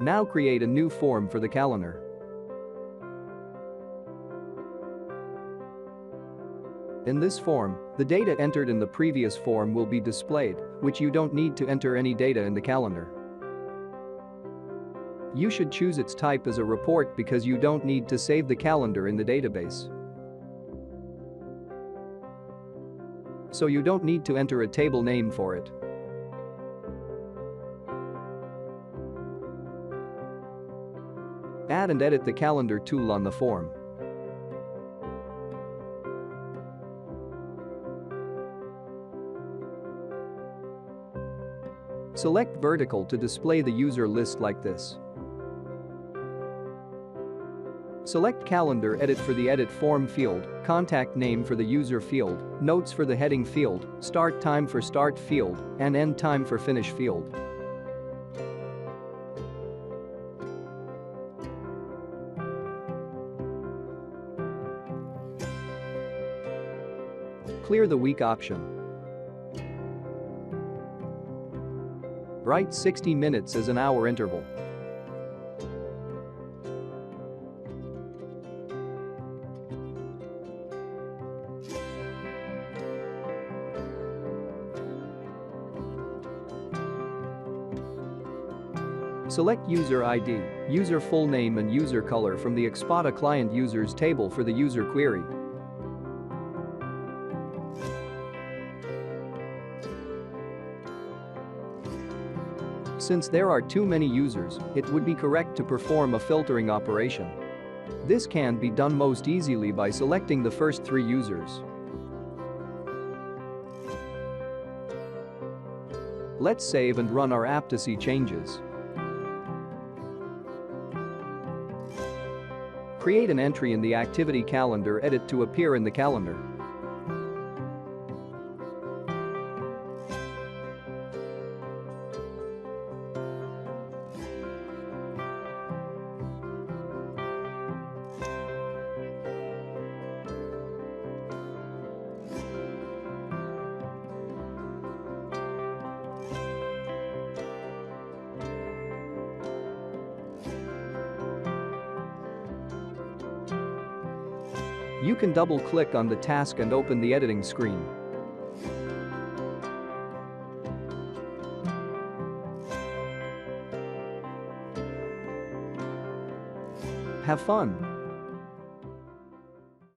Now create a new form for the calendar. In this form, the data entered in the previous form will be displayed, which you don't need to enter any data in the calendar. You should choose its type as a report because you don't need to save the calendar in the database. So you don't need to enter a table name for it. Add and edit the calendar tool on the form. Select vertical to display the user list like this. Select Calendar Edit for the Edit Form field, Contact Name for the User field, Notes for the Heading field, Start Time for Start field, and End Time for Finish field. Clear the week option. Write 60 minutes as an hour interval. Select User ID, User Full Name and User Color from the Xpoda Client Users table for the user query. Since there are too many users, it would be correct to perform a filtering operation. This can be done most easily by selecting the first 3 users. Let's save and run our app to see changes. Create an entry in the activity calendar edit to appear in the calendar. You can double-click on the task and open the editing screen. Have fun!